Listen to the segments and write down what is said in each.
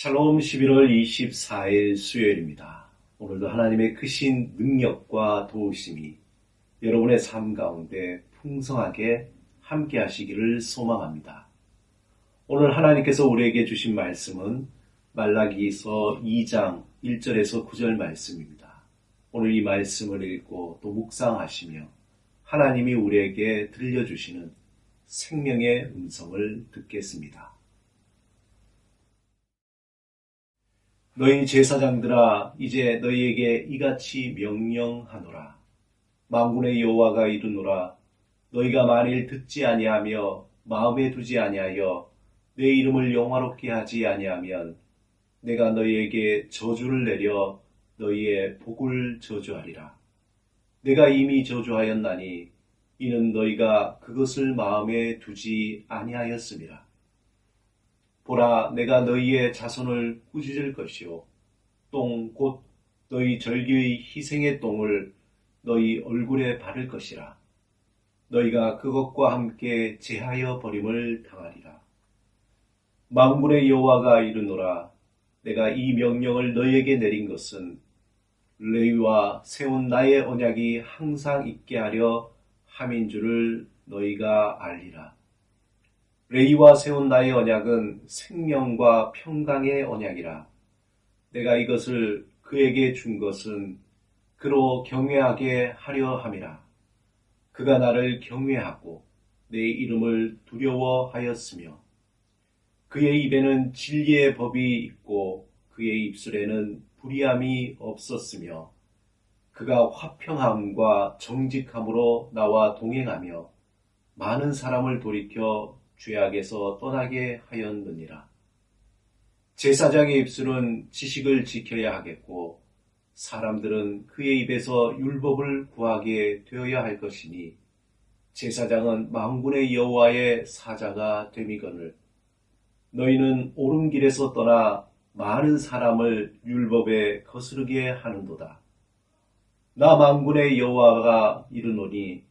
샬롬 11월 24일 수요일입니다. 오늘도 하나님의 크신 능력과 도우심이 여러분의 삶 가운데 풍성하게 함께 하시기를 소망합니다. 오늘 하나님께서 우리에게 주신 말씀은 말라기서 2장 1절에서 9절 말씀입니다. 오늘 이 말씀을 읽고 또 묵상하시며 하나님이 우리에게 들려주시는 생명의 음성을 듣겠습니다. 너희 제사장들아, 이제 너희에게 이같이 명령하노라. 만군의 여호와가 이르노라. 너희가 만일 듣지 아니하며 마음에 두지 아니하여 내 이름을 영화롭게 하지 아니하면 내가 너희에게 저주를 내려 너희의 복을 저주하리라. 내가 이미 저주하였나니 이는 너희가 그것을 마음에 두지 아니하였음이라. 보라, 내가 너희의 자손을 꾸짖을 것이요 똥 곧 너희 절기의 희생의 똥을 너희 얼굴에 바를 것이라. 너희가 그것과 함께 제하여 버림을 당하리라. 만군의 여호와가 이르노라. 내가 이 명령을 너희에게 내린 것은 레위와 세운 나의 언약이 항상 있게 하려 함인 줄을 너희가 알리라. 레위와 세운 나의 언약은 생명과 평강의 언약이라. 내가 이것을 그에게 준 것은 그로 경외하게 하려 함이라. 그가 나를 경외하고 내 이름을 두려워하였으며 그의 입에는 진리의 법이 있고 그의 입술에는 불의함이 없었으며 그가 화평함과 정직함으로 나와 동행하며 많은 사람을 돌이켜 죄악에서 떠나게 하였느니라. 제사장의 입술은 지식을 지켜야 하겠고 사람들은 그의 입에서 율법을 구하게 되어야 할 것이니 제사장은 만군의 여호와의 사자가 됨이거늘 너희는 옳은 길에서 떠나 많은 사람을 율법에 거스르게 하는도다. 나 만군의 여호와가 이르노니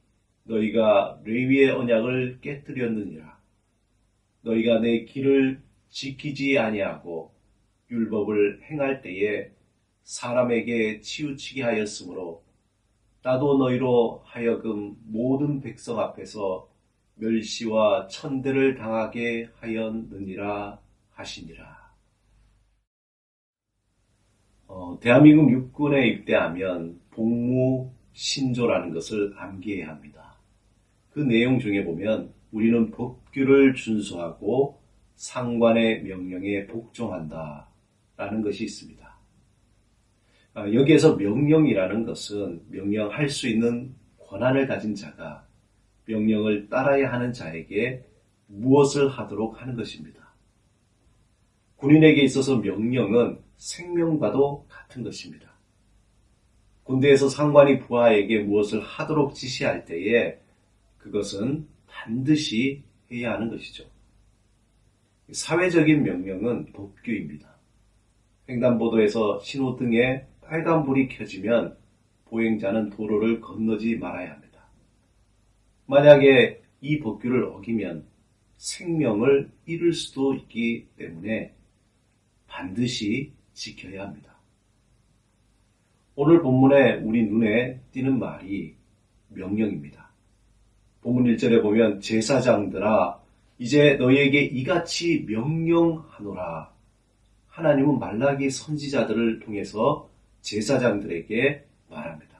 너희가 레위의 언약을 깨뜨렸느니라. 너희가 내 길을 지키지 아니하고 율법을 행할 때에 사람에게 치우치게 하였으므로 나도 너희로 하여금 모든 백성 앞에서 멸시와 천대를 당하게 하였느니라 하시니라. 대한민국 육군에 입대하면 복무 신조라는 것을 암기해야 합니다. 그 내용 중에 보면 우리는 법규를 준수하고 상관의 명령에 복종한다 라는 것이 있습니다. 여기에서 명령이라는 것은 명령할 수 있는 권한을 가진 자가 명령을 따라야 하는 자에게 무엇을 하도록 하는 것입니다. 군인에게 있어서 명령은 생명과도 같은 것입니다. 군대에서 상관이 부하에게 무엇을 하도록 지시할 때에 그것은 반드시 해야 하는 것이죠. 사회적인 명령은 법규입니다. 횡단보도에서 신호등에 빨간불이 켜지면 보행자는 도로를 건너지 말아야 합니다. 만약에 이 법규를 어기면 생명을 잃을 수도 있기 때문에 반드시 지켜야 합니다. 오늘 본문에 우리 눈에 띄는 말이 명령입니다. 본문 1절에 보면 제사장들아 이제 너희에게 이같이 명령하노라. 하나님은 말라기 선지자들을 통해서 제사장들에게 말합니다.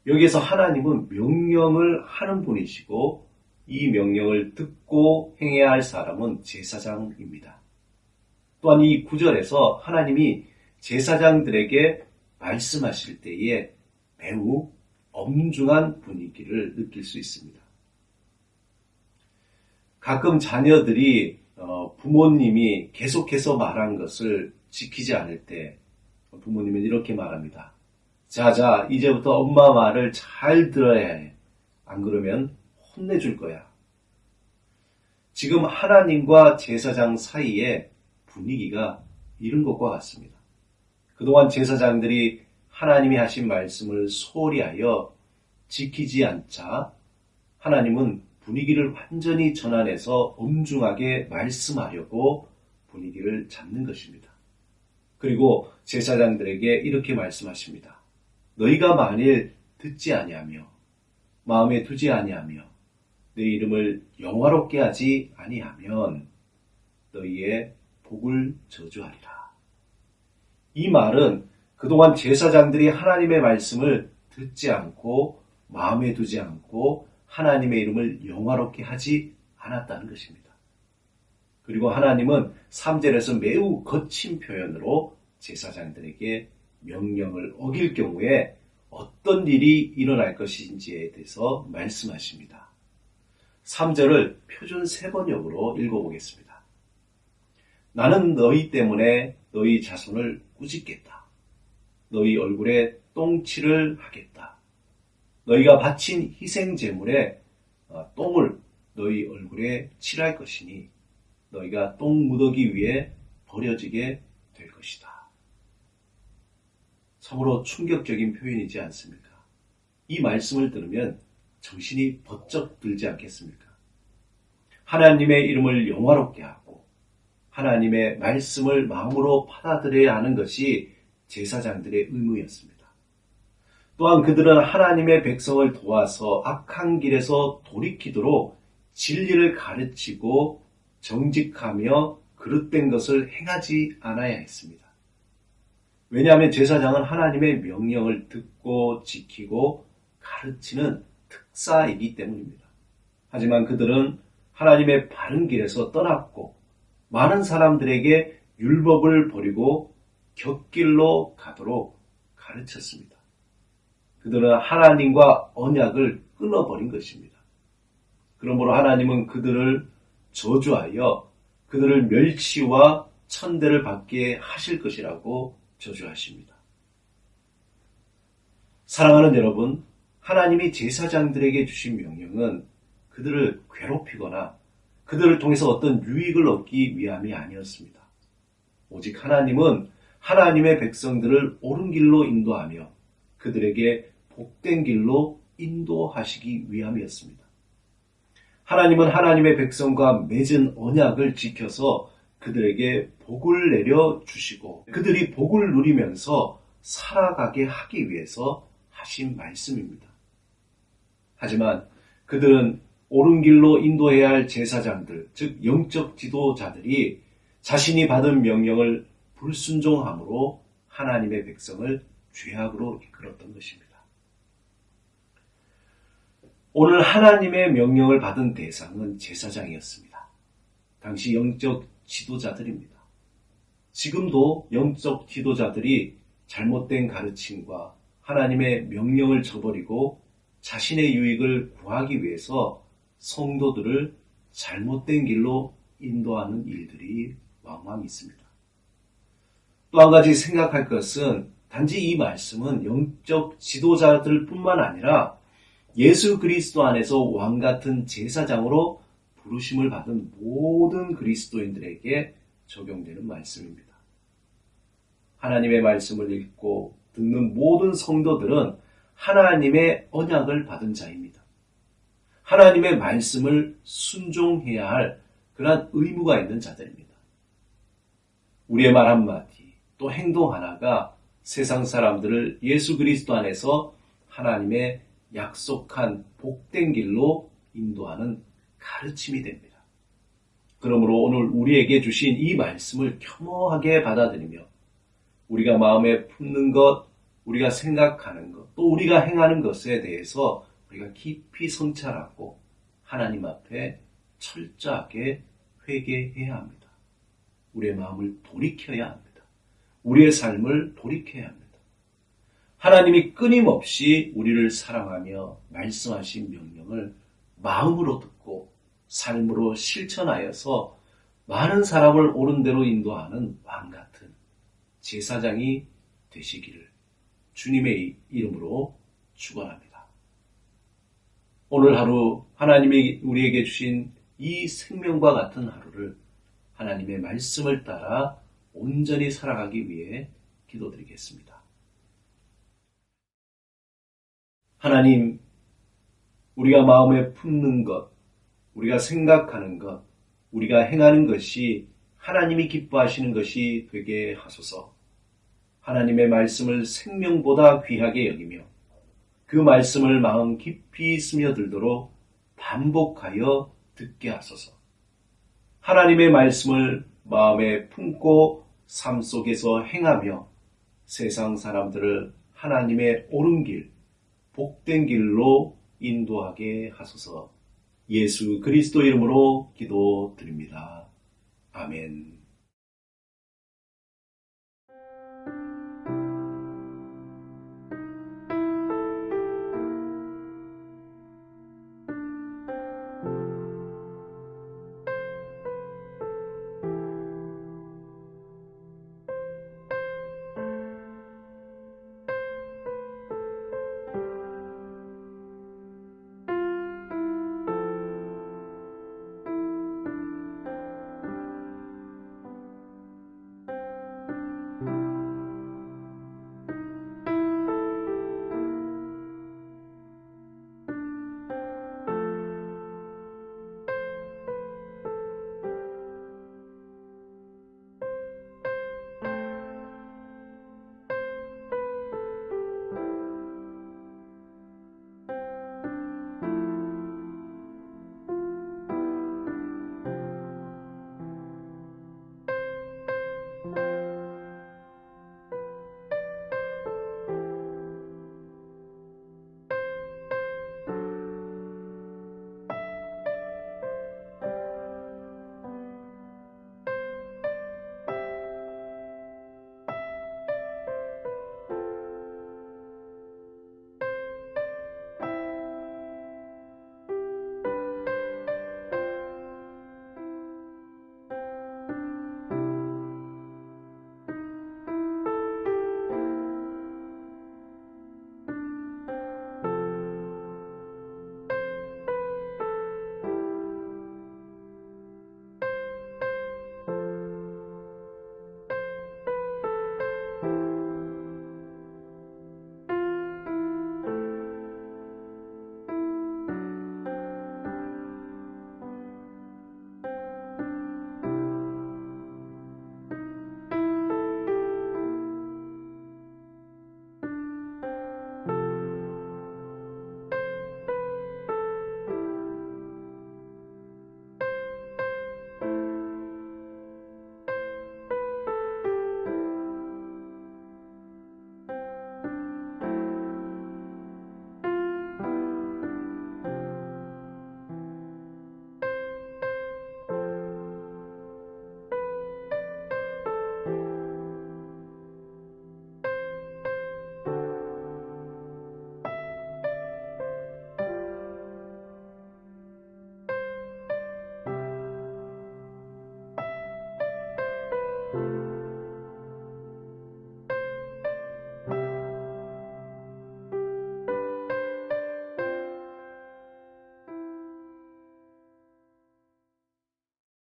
여기에서 하나님은 명령을 하는 분이시고 이 명령을 듣고 행해야 할 사람은 제사장입니다. 또한 이 9절에서 하나님이 제사장들에게 말씀하실 때에 매우 엄중한 분위기를 느낄 수 있습니다. 가끔 자녀들이 부모님이 계속해서 말한 것을 지키지 않을 때 부모님은 이렇게 말합니다. 자자, 이제부터 엄마 말을 잘 들어야 해. 안 그러면 혼내줄 거야. 지금 하나님과 제사장 사이에 분위기가 이런 것과 같습니다. 그동안 제사장들이 하나님이 하신 말씀을 소홀히 하여 지키지 않자 하나님은 분위기를 완전히 전환해서 엄중하게 말씀하려고 분위기를 잡는 것입니다. 그리고 제사장들에게 이렇게 말씀하십니다. 너희가 만일 듣지 아니하며 마음에 두지 아니하며 내 이름을 영화롭게 하지 아니하면 너희의 복을 저주하리라. 이 말은 그동안 제사장들이 하나님의 말씀을 듣지 않고 마음에 두지 않고 하나님의 이름을 영화롭게 하지 않았다는 것입니다. 그리고 하나님은 3절에서 매우 거친 표현으로 제사장들에게 명령을 어길 경우에 어떤 일이 일어날 것인지에 대해서 말씀하십니다. 3절을 표준 3번역으로 읽어보겠습니다. 나는 너희 때문에 너희 자손을 꾸짖겠다. 너희 얼굴에 똥칠을 하겠다. 너희가 바친 희생 제물에 똥을 너희 얼굴에 칠할 것이니 너희가 똥 묻어기 위해 버려지게 될 것이다. 참으로 충격적인 표현이지 않습니까? 이 말씀을 들으면 정신이 번쩍 들지 않겠습니까? 하나님의 이름을 영화롭게 하고 하나님의 말씀을 마음으로 받아들여야 하는 것이 제사장들의 의무였습니다. 또한 그들은 하나님의 백성을 도와서 악한 길에서 돌이키도록 진리를 가르치고 정직하며 그릇된 것을 행하지 않아야 했습니다. 왜냐하면 제사장은 하나님의 명령을 듣고 지키고 가르치는 특사이기 때문입니다. 하지만 그들은 하나님의 바른 길에서 떠났고 많은 사람들에게 율법을 버리고 곁길로 가도록 가르쳤습니다. 그들은 하나님과 언약을 끊어버린 것입니다. 그러므로 하나님은 그들을 저주하여 그들을 멸치와 천대를 받게 하실 것이라고 저주하십니다. 사랑하는 여러분, 하나님이 제사장들에게 주신 명령은 그들을 괴롭히거나 그들을 통해서 어떤 유익을 얻기 위함이 아니었습니다. 오직 하나님은 하나님의 백성들을 옳은 길로 인도하며 그들에게 복된 길로 인도하시기 위함이었습니다. 하나님은 하나님의 백성과 맺은 언약을 지켜서 그들에게 복을 내려 주시고 그들이 복을 누리면서 살아가게 하기 위해서 하신 말씀입니다. 하지만 그들은 옳은 길로 인도해야 할 제사장들, 즉 영적 지도자들이 자신이 받은 명령을 불순종함으로 하나님의 백성을 죄악으로 이끌었던 것입니다. 오늘 하나님의 명령을 받은 대상은 제사장이었습니다. 당시 영적 지도자들입니다. 지금도 영적 지도자들이 잘못된 가르침과 하나님의 명령을 저버리고 자신의 유익을 구하기 위해서 성도들을 잘못된 길로 인도하는 일들이 왕왕 있습니다. 또 한 가지 생각할 것은 단지 이 말씀은 영적 지도자들뿐만 아니라 예수 그리스도 안에서 왕 같은 제사장으로 부르심을 받은 모든 그리스도인들에게 적용되는 말씀입니다. 하나님의 말씀을 읽고 듣는 모든 성도들은 하나님의 언약을 받은 자입니다. 하나님의 말씀을 순종해야 할 그러한 의무가 있는 자들입니다. 우리의 말 한마디, 또 행동 하나가 세상 사람들을 예수 그리스도 안에서 하나님의 약속한 복된 길로 인도하는 가르침이 됩니다. 그러므로 오늘 우리에게 주신 이 말씀을 겸허하게 받아들이며 우리가 마음에 품는 것, 우리가 생각하는 것, 또 우리가 행하는 것에 대해서 우리가 깊이 성찰하고 하나님 앞에 철저하게 회개해야 합니다. 우리의 마음을 돌이켜야 합니다. 우리의 삶을 돌이켜야 합니다. 하나님이 끊임없이 우리를 사랑하며 말씀하신 명령을 마음으로 듣고 삶으로 실천하여서 많은 사람을 옳은 대로 인도하는 왕 같은 제사장이 되시기를 주님의 이름으로 축원합니다. 오늘 하루 하나님이 우리에게 주신 이 생명과 같은 하루를 하나님의 말씀을 따라 온전히 살아가기 위해 기도드리겠습니다. 하나님, 우리가 마음에 품는 것, 우리가 생각하는 것, 우리가 행하는 것이 하나님이 기뻐하시는 것이 되게 하소서. 하나님의 말씀을 생명보다 귀하게 여기며 그 말씀을 마음 깊이 스며들도록 반복하여 듣게 하소서. 하나님의 말씀을 마음에 품고 삶 속에서 행하며 세상 사람들을 하나님의 옳은 길, 복된 길로 인도하게 하소서. 예수 그리스도 이름으로 기도드립니다. 아멘.